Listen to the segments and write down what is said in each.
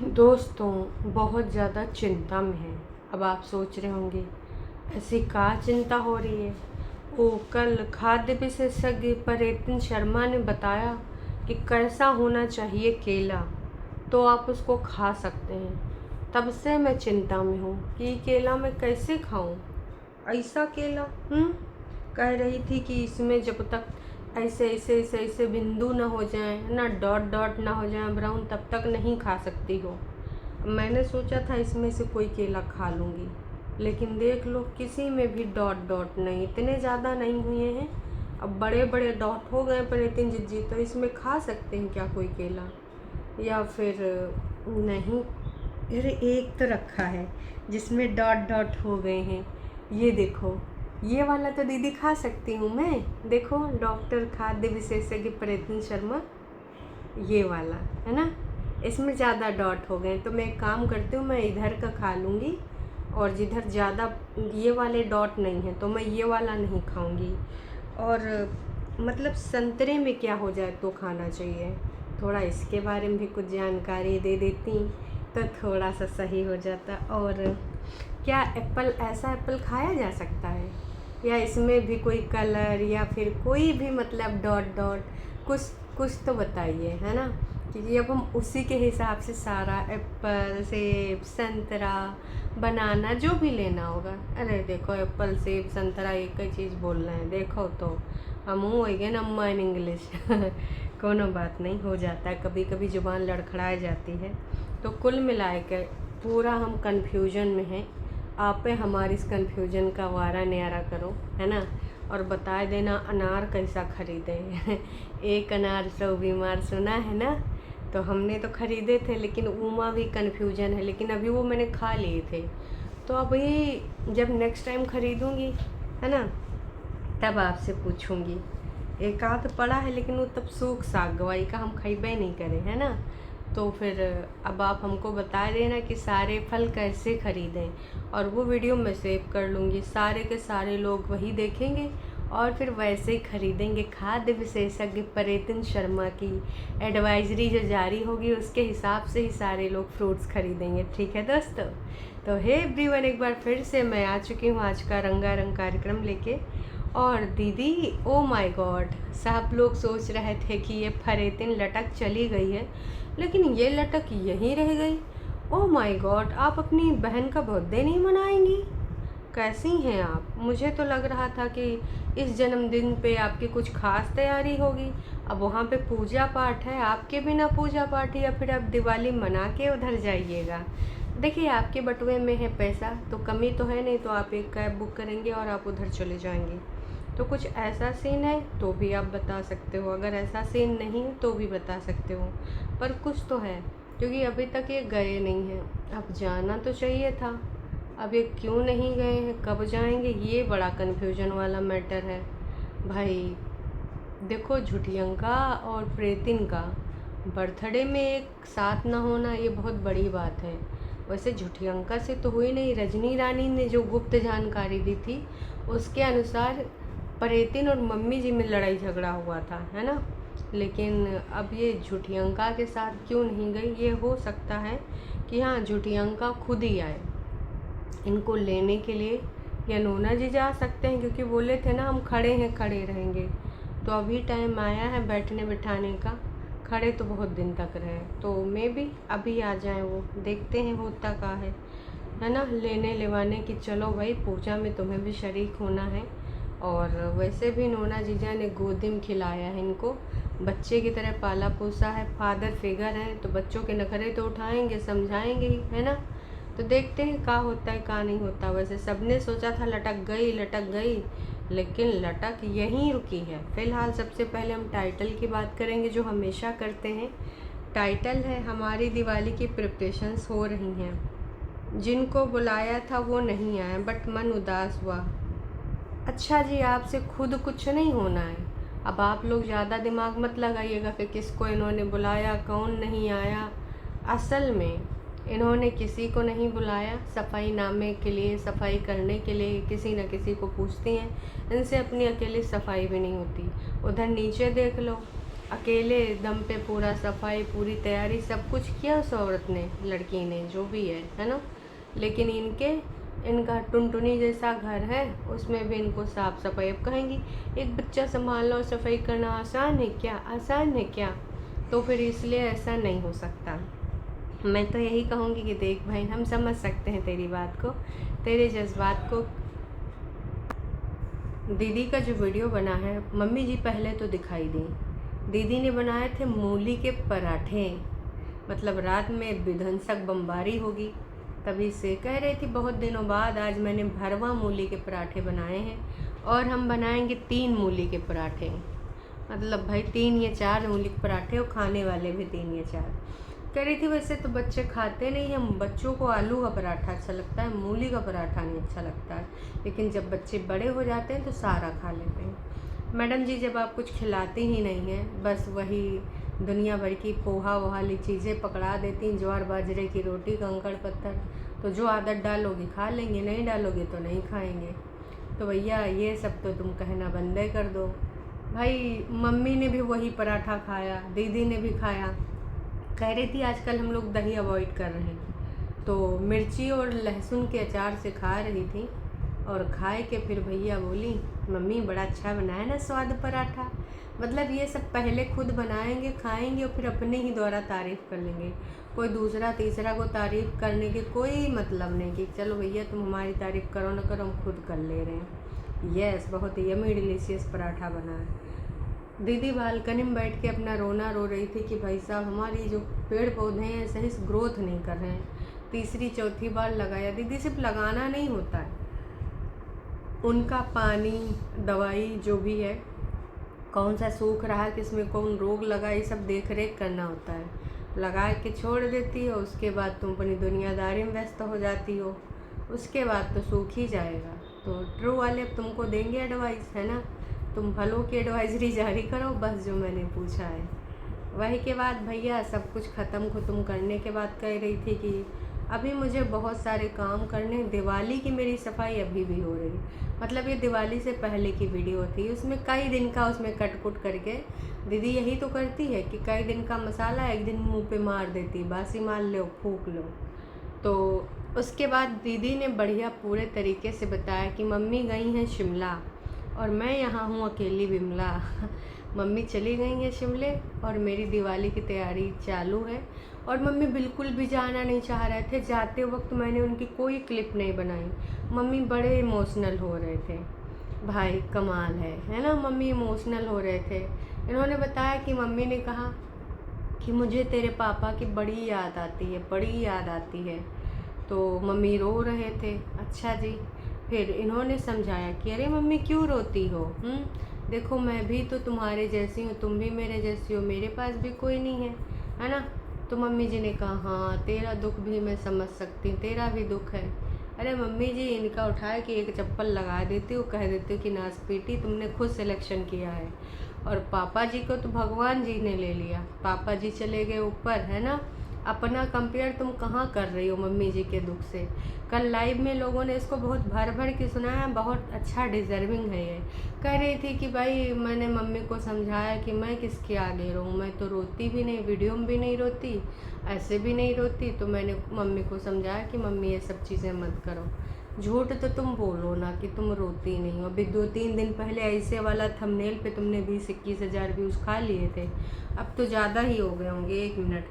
दोस्तों बहुत ज़्यादा चिंता में है। अब आप सोच रहे होंगे ऐसी क्या चिंता हो रही है। ओ कल खाद्य विशेषज्ञ परेतन शर्मा ने बताया कि कैसा होना चाहिए केला, तो आप उसको खा सकते हैं। तब से मैं चिंता में हूँ कि केला मैं कैसे खाऊं। ऐसा केला कह रही थी कि इसमें जब तक ऐसे ऐसे ऐसे ऐसे बिंदु ना हो जाए, ना डॉट डॉट ना हो जाए ब्राउन, तब तक नहीं खा सकती हो। मैंने सोचा था इसमें से कोई केला खा लूँगी, लेकिन देख लो किसी में भी डॉट डॉट नहीं, इतने ज़्यादा नहीं हुए हैं। अब बड़े बड़े डॉट हो गए पर इतनी जिज्जी, तो इसमें खा सकते हैं क्या कोई केला या फिर नहीं। अरे एक तो रखा है जिसमें डॉट डॉट हो गए हैं, ये देखो, ये वाला तो दीदी खा सकती हूँ मैं। देखो, डॉक्टर खाद्य विशेषज्ञ प्रयत्न शर्मा, ये वाला है ना, इसमें ज़्यादा डॉट हो गए। तो मैं एक काम करती हूँ, मैं इधर का खा लूँगी, और जिधर ज़्यादा ये वाले डॉट नहीं है तो मैं ये वाला नहीं खाऊँगी। और मतलब संतरे में क्या हो जाए तो खाना चाहिए, थोड़ा इसके बारे में भी कुछ जानकारी दे देती तो थोड़ा सा सही हो जाता। और क्या एप्पल, ऐसा एप्पल खाया जा सकता है या इसमें भी कोई कलर या फिर कोई भी मतलब डॉट डॉट, कुछ कुछ तो बताइए, है ना। क्योंकि अब हम उसी के हिसाब से सारा एप्पल, सेब, संतरा, बनाना जो भी लेना होगा। अरे देखो, एप्पल सेब संतरा एक ही चीज़ बोल रहे हैं, देखो तो हम हो गए नम्मा इन इंग्लिश कोनो बात नहीं, हो जाता है कभी कभी, ज़ुबान लड़खड़ा जाती है। तो कुल मिला कर पूरा हम कन्फ्यूजन में हैं। आप हमारी इस कन्फ्यूजन का वारा न्यारा करो, है ना, और बता देना अनार कैसा ख़रीदें एक अनार 100 बीमार, सुना है ना। तो हमने तो ख़रीदे थे, लेकिन उमा भी कन्फ्यूजन है, लेकिन अभी वो मैंने खा लिए थे। तो अभी जब नेक्स्ट टाइम ख़रीदूँगी, है ना, तब आपसे पूछूँगी। एक आध पड़ा है, लेकिन वो तब सूख साग गवाई का, हम खइबे नहीं करें, है ना। तो फिर अब आप हमको बता देना कि सारे फल कैसे ख़रीदें, और वो वीडियो मैं सेव कर लूँगी। सारे के सारे लोग वही देखेंगे और फिर वैसे ही ख़रीदेंगे। खाद्य विशेषज्ञ परेतन शर्मा की एडवाइजरी जो जारी होगी, उसके हिसाब से ही सारे लोग फ्रूट्स खरीदेंगे। ठीक है दोस्तों। तो हे एवरीवन, एक बार फिर से मैं आ चुकी हूँ आज का रंगारंग कार्यक्रम लेके। और दीदी, ओ माय गॉड, सब लोग सोच रहे थे कि ये फरेतिन लटक चली गई है, लेकिन ये लटक यहीं रह गई। ओ माय गॉड, आप अपनी बहन का बर्थडे नहीं मनाएंगी? कैसी हैं आप? मुझे तो लग रहा था कि इस जन्मदिन पे आपकी कुछ खास तैयारी होगी। अब वहाँ पे पूजा पाठ है, आपके बिना पूजा पाठ, या फिर आप दिवाली मना के उधर जाइएगा। देखिए, आपके बटुए में है पैसा, तो कमी तो है नहीं, तो आप एक कैब बुक करेंगे और आप उधर चले जाएंगे। तो कुछ ऐसा सीन है तो भी आप बता सकते हो, अगर ऐसा सीन नहीं तो भी बता सकते हो, पर कुछ तो है, क्योंकि अभी तक ये गए नहीं हैं। अब जाना तो चाहिए था, अब ये क्यों नहीं गए हैं, कब जाएंगे, ये बड़ा कन्फ्यूजन वाला मैटर है भाई। देखो, झुटियंका और प्रेतिन का बर्थडे में एक साथ ना होना, ये बहुत बड़ी बात है। वैसे झुटियंका से तो हुई नहीं, रजनी रानी ने जो गुप्त जानकारी दी थी उसके अनुसार प्रेतिन और मम्मी जी में लड़ाई झगड़ा हुआ था, है ना। लेकिन अब ये झुटियंका के साथ क्यों नहीं गई, ये हो सकता है कि हाँ, झुटियंका खुद ही आए इनको लेने के लिए, या नोना जी जा सकते हैं, क्योंकि बोले थे ना हम खड़े हैं खड़े रहेंगे। तो अभी टाइम आया है बैठने बिठाने का, खड़े तो बहुत दिन तक रहे, तो मे भी अभी आ जाएं वो, देखते हैं होता का है ना, लेने लेवाने की। चलो भाई, पूजा में तुम्हें भी शरीक होना है। और वैसे भी नोना जीजा ने गोदी में खिलाया है इनको, बच्चे की तरह पाला पोसा है, फादर फिगर है, तो बच्चों के नखरे तो उठाएंगे, समझाएंगे ही, है ना। तो देखते हैं क्या होता है क्या नहीं होता। वैसे सबने सोचा था लटक गई, लेकिन लटक यहीं रुकी है फिलहाल। सबसे पहले हम टाइटल की बात करेंगे, जो हमेशा करते हैं। टाइटल है, हमारी दिवाली की प्रिपरेशंस हो रही हैं, जिनको बुलाया था वो नहीं आए बट मन उदास हुआ। अच्छा जी, आपसे खुद कुछ नहीं होना है। अब आप लोग ज़्यादा दिमाग मत लगाइएगा कि किसको इन्होंने बुलाया, कौन नहीं आया। असल में इन्होंने किसी को नहीं बुलाया, सफाई नामे के लिए, सफाई करने के लिए किसी न किसी को पूछती हैं। इनसे अपनी अकेली सफाई भी नहीं होती। उधर नीचे देख लो, अकेले दम पे पूरा सफाई, पूरी तैयारी, सब कुछ किया उस औरत ने, लड़की ने, जो भी है ना। लेकिन इनका टुनटुनी जैसा घर है, उसमें भी इनको साफ सफाई। अब कहेंगी एक बच्चा संभालना और सफाई करना आसान है क्या? आसान है क्या? तो फिर इसलिए ऐसा नहीं हो सकता। मैं तो यही कहूँगी कि देख भाई, हम समझ सकते हैं तेरी बात को, तेरे जज्बात को। दीदी का जो वीडियो बना है, मम्मी जी पहले तो दिखाई दी। दीदी ने बनाए थे मूली के पराठे, मतलब रात में विध्वंसक बमबारी होगी, तभी से कह रही थी बहुत दिनों बाद आज मैंने भरवा मूली के पराठे बनाए हैं। और हम बनाएंगे 3 मूली के पराठे, मतलब भाई 3 या 4 मूली के पराठे, और खाने वाले भी 3 या 4। कह रही थी वैसे तो बच्चे खाते नहीं हैं, बच्चों को आलू का पराठा अच्छा लगता है, मूली का पराठा नहीं अच्छा लगता है, लेकिन जब बच्चे बड़े हो जाते हैं तो सारा खा लेते हैं। मैडम जी जब आप कुछ खिलाती ही नहीं हैं, बस वही दुनिया भर की पोहा वहाली चीज़ें पकड़ा देती हैं, ज्वार बाजरे की रोटी, कंकड़ पत्थर, तो जो आदत डालोगी खा लेंगे, नहीं डालोगे तो नहीं खाएंगे। तो भैया ये सब तो तुम कहना बंद कर दो। भाई मम्मी ने भी वही पराठा खाया, दीदी ने भी खाया। कह रही थी आजकल हम लोग दही अवॉइड कर रहे हैं, तो मिर्ची और लहसुन के अचार से खा रही थी, और खाए के फिर भैया बोली मम्मी बड़ा अच्छा बनाया ना स्वाद पराठा। मतलब ये सब पहले खुद बनाएंगे, खाएंगे, और फिर अपने ही द्वारा तारीफ़ कर लेंगे। कोई दूसरा तीसरा को तारीफ़ करने के कोई मतलब नहीं कि चलो भैया तुम हमारी तारीफ़ करो ना करो, हम खुद कर ले रहे हैं। यस, बहुत यमी डिलीशियस पराठा बना है। दीदी बालकनी में बैठ के अपना रोना रो रही थी कि भाई साहब हमारी जो पेड़ पौधे हैं सही से ग्रोथ नहीं कर रहे हैं। तीसरी चौथी बार लगाया। दीदी सिर्फ लगाना नहीं होता है, उनका पानी, दवाई जो भी है, कौन सा सूख रहा है, किसमें कौन रोग लगा, ये सब देख रेख करना होता है। लगा के छोड़ देती हो, उसके बाद तुम अपनी दुनियादारी में व्यस्त हो जाती हो, उसके बाद तो सूख ही जाएगा। तो ट्रू वाले अब तुमको देंगे एडवाइस, है ना, तुम फलों की एडवाइजरी जारी करो, बस जो मैंने पूछा है वही के बाद। भैया सब कुछ ख़त्म करने के बाद कह रही थी कि अभी मुझे बहुत सारे काम करने, दिवाली की मेरी सफाई अभी भी हो रही। मतलब ये दिवाली से पहले की वीडियो थी, उसमें कई दिन का उसमें कटकुट करके दीदी यही तो करती है कि कई दिन का मसाला एक दिन मुंह पे मार देती, बासी मार लो, फूक लो। तो उसके बाद दीदी ने बढ़िया पूरे तरीके से बताया कि मम्मी गई हैं शिमला और मैं यहाँ हूँ अकेली विमला। मम्मी चली गई हैं शिमले और मेरी दिवाली की तैयारी चालू है। और मम्मी बिल्कुल भी जाना नहीं चाह रहे थे, जाते वक्त मैंने उनकी कोई क्लिप नहीं बनाई। मम्मी बड़े इमोशनल हो रहे थे, भाई कमाल है ना, मम्मी इमोशनल हो रहे थे। इन्होंने बताया कि मम्मी ने कहा कि मुझे तेरे पापा की बड़ी याद आती है, बड़ी याद आती है। तो मम्मी रो रहे थे। अच्छा जी। फिर इन्होंने समझाया कि अरे मम्मी क्यों रोती हो, देखो मैं भी तो तुम्हारे जैसी हूँ, तुम भी मेरे जैसी हो, मेरे पास भी कोई नहीं है ना। तो मम्मी जी ने कहा हाँ तेरा दुख भी मैं समझ सकती हूँ, तेरा भी दुख है। अरे मम्मी जी इनका उठाए कि एक चप्पल लगा देती हूँ, कह देती हूँ कि नासपीटी तुमने खुद सिलेक्शन किया है। और पापा जी को तो भगवान जी ने ले लिया, पापा जी चले गए ऊपर, है ना। अपना कंपेयर तुम कहाँ कर रही हो मम्मी जी के दुख से। कल लाइव में लोगों ने इसको बहुत भर भर के सुनाया, बहुत अच्छा डिज़र्विंग है ये। कह रही थी कि भाई मैंने मम्मी को समझाया कि मैं किसके आगे रहूँ, मैं तो रोती भी नहीं, वीडियो में भी नहीं रोती, ऐसे भी नहीं रोती। तो मैंने मम्मी को समझाया कि मम्मी ये सब चीज़ें मत करो। झूठ तो तुम बोलो ना कि तुम रोती नहीं हो। अभी 2-3 दिन पहले ऐसे वाला थंबनेल पे तुमने 20-21 हज़ार व्यूज़ खा लिए थे, अब तो ज़्यादा ही हो गए होंगे। 1 मिनट,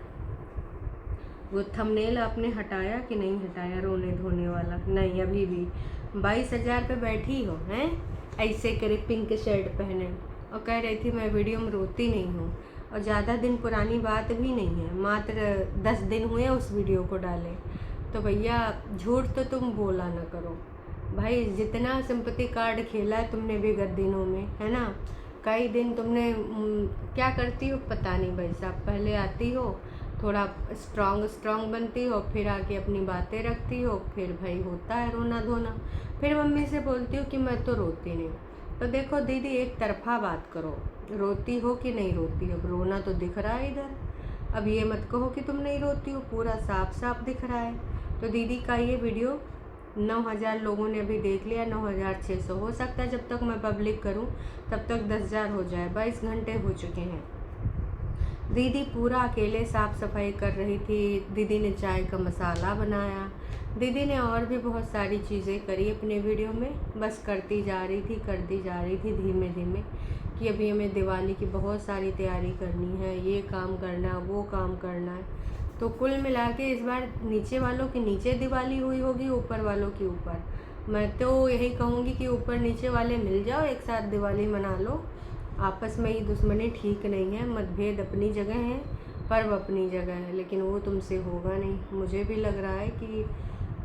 वो थंबनेल आपने हटाया कि नहीं हटाया, रोने धोने वाला? नहीं, अभी भी 22 हज़ार पे बैठी हो हैं, ऐसे करे पिंक शर्ट पहने, और कह रही थी मैं वीडियो में रोती नहीं हूँ। और ज़्यादा दिन पुरानी बात भी नहीं है, मात्र 10 दिन हुए उस वीडियो को डाले। तो भैया झूठ तो तुम बोला ना करो भाई। जितना सिंपैथी कार्ड खेला है तुमने विगत दिनों में, है ना, कई दिन तुमने क्या करती हो पता नहीं भाई साहब। पहले आती हो, थोड़ा स्ट्रॉन्ग बनती हो, फिर आके अपनी बातें रखती हो, फिर भाई होता है रोना धोना, फिर मम्मी से बोलती हो कि मैं तो रोती नहीं। तो देखो दीदी एक तरफा बात करो, रोती हो कि नहीं रोती हो, अब रोना तो दिख रहा है इधर। अब ये मत कहो कि तुम नहीं रोती हो, पूरा साफ साफ दिख रहा है। तो दीदी का ये वीडियो 9,000 लोगों ने अभी देख लिया, 9,600 हो सकता है जब तक मैं पब्लिक करूं तब तक 10,000 हो जाए। 22 घंटे हो चुके हैं। दीदी पूरा अकेले साफ़ सफाई कर रही थी। दीदी ने चाय का मसाला बनाया, दीदी ने और भी बहुत सारी चीज़ें करी अपने वीडियो में। बस करती जा रही थी धीमे धीमे कि अभी हमें दिवाली की बहुत सारी तैयारी करनी है, ये काम करना है, वो काम करना है। तो कुल मिला के इस बार नीचे वालों की नीचे दिवाली हुई होगी, ऊपर वालों की ऊपर। मैं तो यही कहूँगी कि ऊपर नीचे वाले मिल जाओ, एक साथ दिवाली मना लो। आपस में ही दुश्मनी ठीक नहीं है, मतभेद अपनी जगह है, पर्व अपनी जगह है, लेकिन वो तुमसे होगा नहीं। मुझे भी लग रहा है कि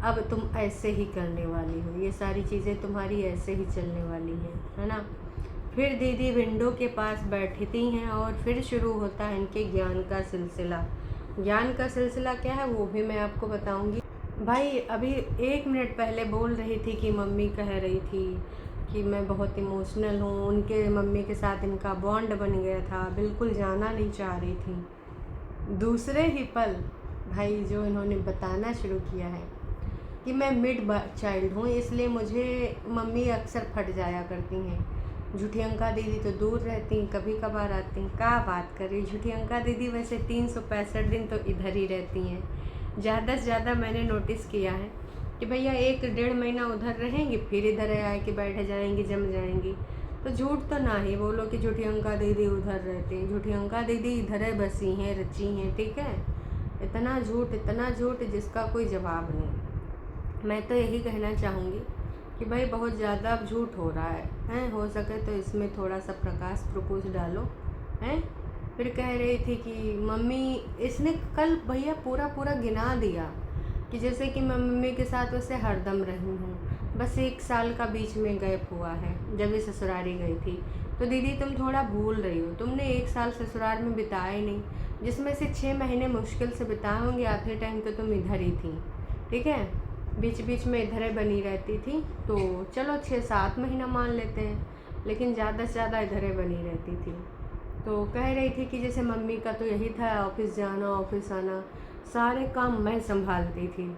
अब तुम ऐसे ही करने वाली हो, ये सारी चीज़ें तुम्हारी ऐसे ही चलने वाली है ना। फिर दीदी विंडो के पास बैठती हैं और फिर शुरू होता है इनके ज्ञान का सिलसिला। ज्ञान का सिलसिला क्या है वो भी मैं आपको बताऊंगी। भाई अभी 1 मिनट पहले बोल रही थी कि मम्मी कह रही थी कि मैं बहुत इमोशनल हूँ, उनके मम्मी के साथ इनका बॉन्ड बन गया था, बिल्कुल जाना नहीं चाह रही थी। दूसरे ही पल भाई जो इन्होंने बताना शुरू किया है कि मैं मिड चाइल्ड हूँ, इसलिए मुझे मम्मी अक्सर फट जाया करती हैं। झूठी अंका दीदी तो दूर रहती, कभी कभार आती। क्या बात करें, झूठी अंका दीदी वैसे 365 दिन तो इधर ही रहती हैं। ज़्यादा से ज़्यादा मैंने नोटिस किया है कि भैया 1-1.5 महीना उधर रहेंगी, फिर इधर आए के बैठ जाएंगी, जम जाएंगी। तो झूठ तो ना ही बोलो कि झूठी अंका दीदी उधर रहती हैं। झूठी अंका दीदी इधर है, बसी हैं, रची हैं, ठीक है। इतना झूठ जिसका कोई जवाब नहीं। मैं तो यही कहना चाहूँगी कि भाई बहुत ज़्यादा अब झूठ हो रहा है, हो सके तो इसमें थोड़ा सा प्रकाश प्रकाश डालो हैं। फिर कह रही थी कि मम्मी, इसने कल भैया पूरा गिना दिया कि जैसे कि मैं मम्मी के साथ वैसे हरदम रही हूँ, बस 1 साल का बीच में गैप हुआ है जब ये ससुरारी गई थी। तो दीदी तुम थोड़ा भूल रही हो, तुमने 1 साल ससुराल में बिताए नहीं, जिसमें से 6 महीने मुश्किल से बिताए होंगे, आखिरी टाइम तो तुम इधर ही थी, ठीक है। बीच बीच में इधर बनी रहती थी, तो चलो 6-7 महीना मान लेते हैं, लेकिन ज़्यादा से ज़्यादा इधर बनी रहती थी। तो कह रही थी कि जैसे मम्मी का तो यही था, ऑफिस जाना ऑफिस आना, सारे काम मैं संभालती थी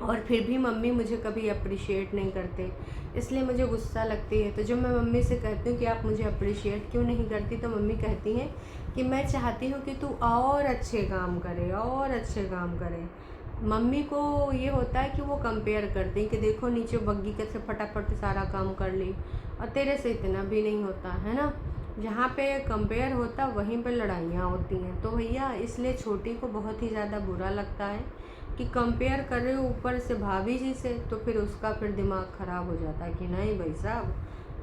और फिर भी मम्मी मुझे कभी अप्रिशिएट नहीं करते, इसलिए मुझे गुस्सा लगती है। तो जब मैं मम्मी से कहती हूँ कि आप मुझे अप्रिशिएट क्यों नहीं करती, तो मम्मी कहती हैं कि मैं चाहती हूँ कि तू और अच्छे काम करे, और अच्छे काम करे। मम्मी को ये होता है कि वो कंपेयर करती हैं कि देखो नीचे बग्गी कैसे फटाफट सारा काम कर ली, और तेरे से इतना भी नहीं होता है ना। जहाँ पे कंपेयर होता वहीं पे लड़ाइयाँ होती हैं। तो भैया इसलिए छोटी को बहुत ही ज़्यादा बुरा लगता है कि कंपेयर कर रहे हो ऊपर से भाभी जी से, तो फिर उसका फिर दिमाग ख़राब हो जाता है कि नहीं भाई साहब,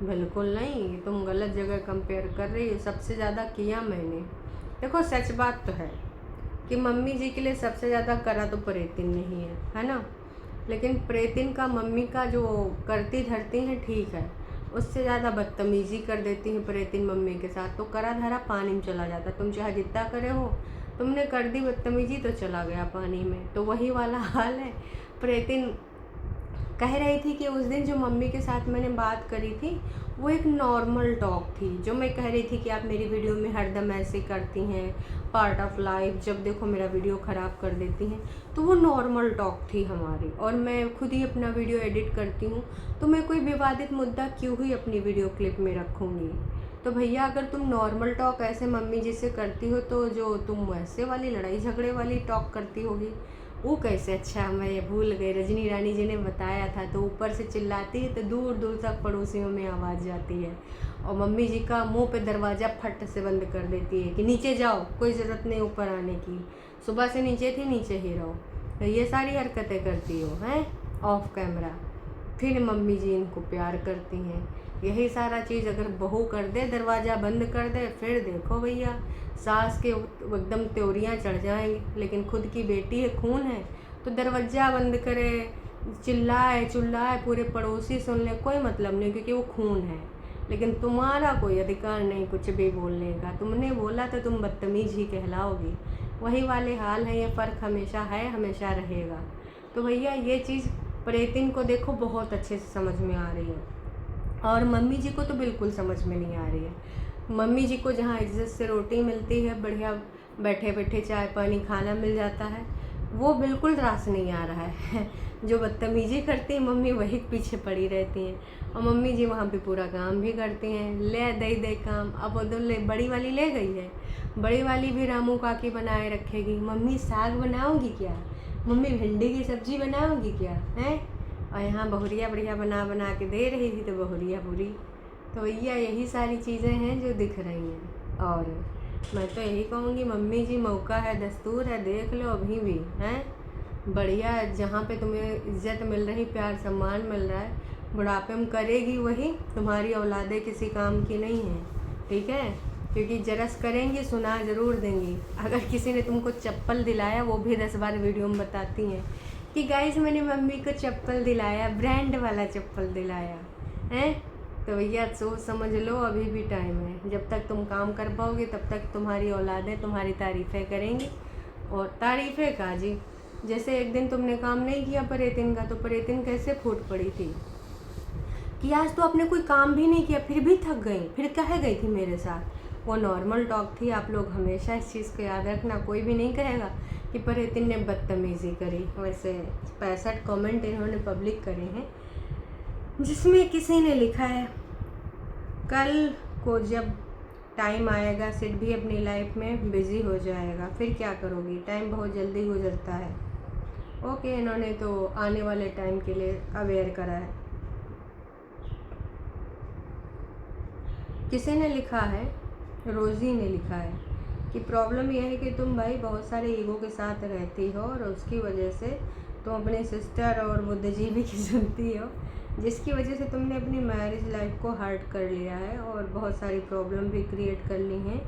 बिल्कुल नहीं, तुम गलत जगह कंपेयर कर रही हो, सबसे ज़्यादा किया मैंने। देखो सच बात तो है कि मम्मी जी के लिए सबसे ज़्यादा करा तो प्रेतिन नहीं है ना, लेकिन प्रेतिन का मम्मी का जो करती धरती हैं ठीक है, उससे ज़्यादा बदतमीज़ी कर देती हैं प्रेतिन मम्मी के साथ, तो करा धरा पानी में चला जाता। तुम चाहे जितना करे हो, तुमने कर दी बदतमीज़ी तो चला गया पानी में। तो वही वाला हाल है। प्रेतिन कह रही थी कि उस दिन जो मम्मी के साथ मैंने बात करी थी वो एक नॉर्मल टॉक थी, जो मैं कह रही थी कि आप मेरी वीडियो में हरदम ऐसे करती हैं, पार्ट ऑफ लाइफ, जब देखो मेरा वीडियो ख़राब कर देती हैं। तो वो नॉर्मल टॉक थी हमारी, और मैं खुद ही अपना वीडियो एडिट करती हूँ, तो मैं कोई विवादित मुद्दा क्यों ही अपनी वीडियो क्लिप में रखूँगी। तो भैया अगर तुम नॉर्मल टॉक ऐसे मम्मी जी से करती हो, तो जो तुम ऐसे वाली लड़ाई झगड़े वाली टॉक करती होगी वो कैसे। अच्छा मैं ये भूल गई, रजनी रानी जी ने बताया था, तो ऊपर से चिल्लाती है तो दूर दूर तक पड़ोसियों में आवाज़ जाती है, और मम्मी जी का मुंह पे दरवाज़ा फट से बंद कर देती है कि नीचे जाओ, कोई ज़रूरत नहीं ऊपर आने की, सुबह से नीचे थी, नीचे ही रहो। तो ये सारी हरकतें करती हो हैं ऑफ कैमरा। फिर मम्मी जी इनको प्यार करती हैं। यही सारा चीज़ अगर बहू कर दे, दरवाज़ा बंद कर दे, फिर देखो भैया सास के एकदम त्योरियाँ चढ़ जाएंगी। लेकिन खुद की बेटी है, खून है, तो दरवाज़ा बंद करे, चिल्लाए पूरे पड़ोसी सुन ले, कोई मतलब नहीं, क्योंकि वो खून है। लेकिन तुम्हारा कोई अधिकार नहीं कुछ भी बोलने का, तुमने बोला तो तुम बदतमीज़ ही कहलाओगी। वही वाले हाल है, ये फ़र्क हमेशा है, हमेशा रहेगा। तो भैया ये चीज़ प्रेतिन को देखो बहुत अच्छे से समझ में आ रही है, और मम्मी जी को तो बिल्कुल समझ में नहीं आ रही है। मम्मी जी को जहाँ इज्जत से रोटी मिलती है, बढ़िया बैठे बैठे चाय पानी खाना मिल जाता है, वो बिल्कुल रास नहीं आ रहा है। जो बदतमीजी करती हैं मम्मी वही पीछे पड़ी रहती हैं, और मम्मी जी वहाँ पे पूरा काम भी करती हैं, ले दे काम। अब वो ले बड़ी वाली ले गई है, बड़ी वाली भी रामू काकी बनाए रखेगी, मम्मी साग बनाओगी क्या, मम्मी भिंडी की सब्जी बनाओगी क्या, हैं। और यहाँ बहुरिया बढ़िया बना बना के दे रही थी तो बहुरिया बुरी। तो भैया यही सारी चीज़ें हैं जो दिख रही हैं। और मैं तो यही कहूँगी मम्मी जी, मौका है, दस्तूर है, देख लो अभी भी, हैं। बढ़िया जहाँ पे तुम्हें इज्जत मिल रही, प्यार सम्मान मिल रहा है, बुढ़ापे में करेगी वही। तुम्हारी औलादें किसी काम की नहीं है, ठीक है, क्योंकि जरस करेंगी सुना ज़रूर देंगी। अगर किसी ने तुमको चप्पल दिलाया, वो भी 10 बार वीडियो में बताती हैं कि गाइस मैंने मम्मी को चप्पल दिलाया, ब्रांड वाला चप्पल दिलाया, हैं। तो भैया सोच समझ लो, अभी भी टाइम है। जब तक तुम काम कर पाओगे तब तक तुम्हारी औलादें तुम्हारी तारीफ़ें करेंगी। और तारीफ़ें का जी, जैसे एक दिन तुमने काम नहीं किया परेतिन का, तो परेतिन कैसे फूट पड़ी थी कि आज तो आपने कोई काम भी नहीं किया फिर भी थक गई, फिर कह गई थी मेरे साथ। वो नॉर्मल टॉक थी। आप लोग हमेशा इस चीज़ को याद रखना, कोई भी नहीं कहेगा कि परेतिन ने बदतमीज़ी करी। वैसे 65 कमेंट इन्होंने पब्लिक करे हैं, जिसमें किसी ने लिखा है कल को जब टाइम आएगा सिड भी अपनी लाइफ में बिज़ी हो जाएगा, फिर क्या करोगी, टाइम बहुत जल्दी गुजरता है। ओके, इन्होंने तो आने वाले टाइम के लिए अवेयर करा है। किसी ने लिखा है, रोज़ी ने लिखा है कि प्रॉब्लम यह है कि तुम भाई बहुत सारे ईगो के साथ रहती हो और उसकी वजह से तुम अपने सिस्टर और बुद्धिजीवी की सुनती हो, जिसकी वजह से तुमने अपनी मैरिज लाइफ को हर्ट कर लिया है और बहुत सारी प्रॉब्लम भी क्रिएट कर ली हैं।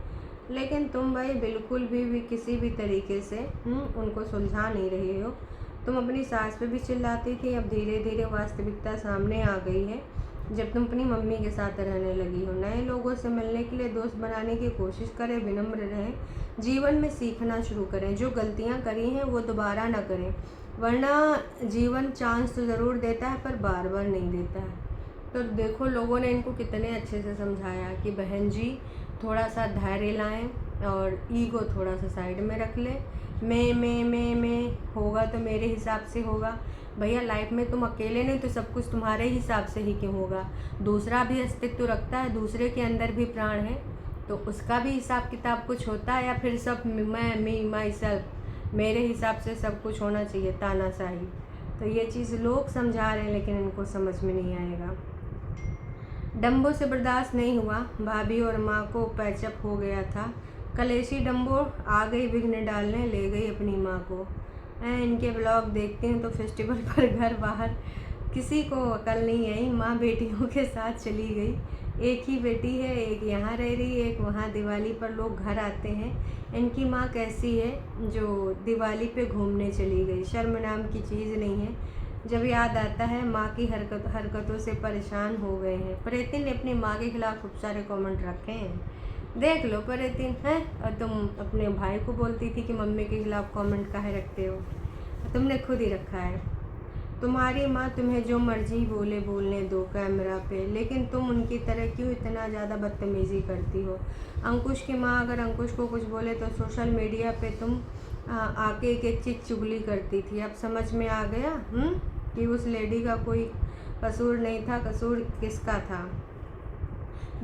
लेकिन तुम भाई बिल्कुल भी किसी भी तरीके से उनको सुलझा नहीं रही हो। तुम अपनी सास पे भी चिल्लाती थी, अब धीरे धीरे वास्तविकता सामने आ गई है जब तुम अपनी मम्मी के साथ रहने लगी हो। नए लोगों से मिलने के लिए दोस्त बनाने की कोशिश करें, विनम्र रहें, जीवन में सीखना शुरू करें, जो गलतियां करी हैं वो दोबारा ना करें, वरना जीवन चांस तो ज़रूर देता है पर बार बार नहीं देता है। तो देखो लोगों ने इनको कितने अच्छे से समझाया कि बहन जी थोड़ा सा धैर्य लाएं और ईगो थोड़ा सा साइड में रख लें। मैं होगा तो मेरे हिसाब से होगा। भैया लाइफ में तुम अकेले नहीं तो सब कुछ तुम्हारे हिसाब से ही क्यों होगा। दूसरा भी अस्तित्व रखता है, दूसरे के अंदर भी प्राण है, तो उसका भी हिसाब किताब कुछ होता है, या फिर सब मैं मी माई सेल्फ मेरे हिसाब से सब कुछ होना चाहिए, तानाशाही। तो ये चीज़ लोग समझा रहे हैं लेकिन इनको समझ में नहीं आएगा। डम्बो से बर्दाश्त नहीं हुआ, भाभी और माँ को पैचअप हो गया था। कलेशी डम्बो आ गई विघ्न डालने, ले गई अपनी माँ को। इनके ब्लॉग देखते हैं तो फेस्टिवल पर घर बाहर किसी को अकल नहीं आई, माँ बेटियों के साथ चली गई। एक ही बेटी है, एक यहाँ रह रही है, एक वहाँ। दिवाली पर लोग घर आते हैं। इनकी माँ कैसी है जो दिवाली पे घूमने चली गई। शर्म नाम की चीज़ नहीं है। जब याद आता है माँ की हरकतों से परेशान हो गए हैं। परेतिन ने अपनी माँ के खिलाफ खूब सारे कमेंट रखे हैं, देख लो परेतिन है। और तुम अपने भाई को बोलती थी कि मम्मी के खिलाफ कमेंट काहे रखते हो, तुमने खुद ही रखा है। तुम्हारी माँ तुम्हें जो मर्जी बोले बोलने दो कैमरा पे, लेकिन तुम उनकी तरह क्यों इतना ज़्यादा बदतमीज़ी करती हो। अंकुश की माँ अगर अंकुश को कुछ बोले तो सोशल मीडिया पे तुम आके एक चीज़ चुगली करती थी। अब समझ में आ गया कि उस लेडी का कोई कसूर नहीं था, कसूर किसका था।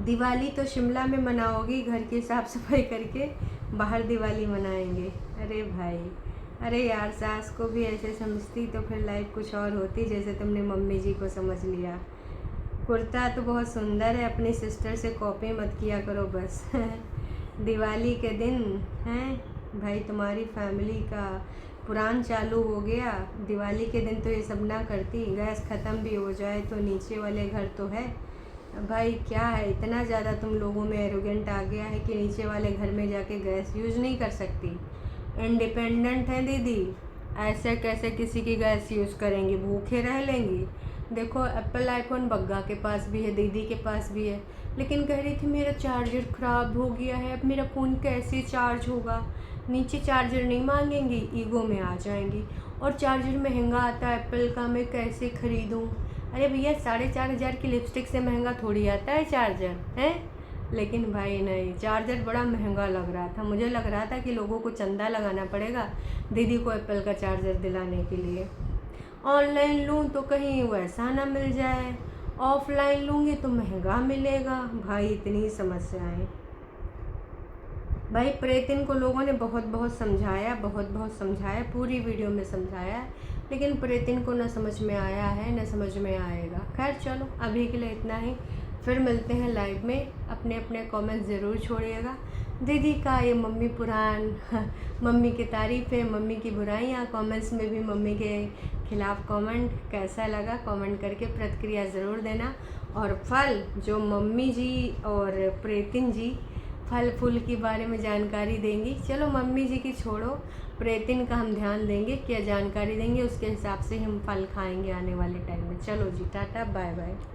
दिवाली तो शिमला में मनाओगी, घर की साफ़ सफाई करके बाहर दिवाली मनाएंगे। अरे भाई, अरे यार, सास को भी ऐसे समझती तो फिर लाइफ कुछ और होती, जैसे तुमने मम्मी जी को समझ लिया। कुर्ता तो बहुत सुंदर है, अपनी सिस्टर से कॉपी मत किया करो बस। दिवाली के दिन हैं भाई, तुम्हारी फैमिली का पुराण चालू हो गया। दिवाली के दिन तो ये सब ना करती, गैस ख़त्म भी हो जाए तो नीचे वाले घर तो है भाई। क्या है, इतना ज़्यादा तुम लोगों में एरोगेंट आ गया है कि नीचे वाले घर में जाके गैस यूज़ नहीं कर सकती। इंडिपेंडेंट हैं दीदी, ऐसे कैसे किसी की गैस यूज़ करेंगी, भूखे रह लेंगी। देखो एप्पल आईफोन बग्गा के पास भी है, दीदी के पास भी है, लेकिन कह रही थी मेरा चार्जर ख़राब हो गया है, अब मेरा फ़ोन कैसे चार्ज होगा। नीचे चार्जर नहीं मांगेंगी, ईगो में आ जाएंगी। और चार्जर महंगा आता है एप्पल का, मैं कैसे ख़रीदूँ। अरे भैया 4,500 की लिपस्टिक से महंगा थोड़ी आता है चार्जर है। लेकिन भाई नहीं, चार्जर बड़ा महंगा लग रहा था। मुझे लग रहा था कि लोगों को चंदा लगाना पड़ेगा दीदी को एप्पल का चार्जर दिलाने के लिए। ऑनलाइन लूँ तो कहीं वैसा ना मिल जाए, ऑफलाइन लूँगी तो महंगा मिलेगा। भाई इतनी समस्याएं। भाई प्रेतिन को लोगों ने बहुत बहुत समझाया, पूरी वीडियो में समझाया है, लेकिन प्रेतिन को न समझ में आया है न समझ में आएगा। खैर चलो, अभी के लिए इतना ही, फिर मिलते हैं लाइव में। अपने अपने कमेंट ज़रूर छोड़िएगा। दीदी का ये मम्मी पुराण मम्मी की तारीफ़ें, मम्मी की बुराइयाँ, कमेंट्स में भी मम्मी के खिलाफ़ कमेंट कैसा लगा कमेंट करके प्रतिक्रिया ज़रूर देना। और फल जो मम्मी जी और प्रेतिन जी फल फूल के बारे में जानकारी देंगी, चलो मम्मी जी की छोड़ो, प्रेतिन का हम ध्यान देंगे, क्या जानकारी देंगे उसके हिसाब से हम फल खाएंगे आने वाले टाइम में। चलो जी, टाटा बाय बाय।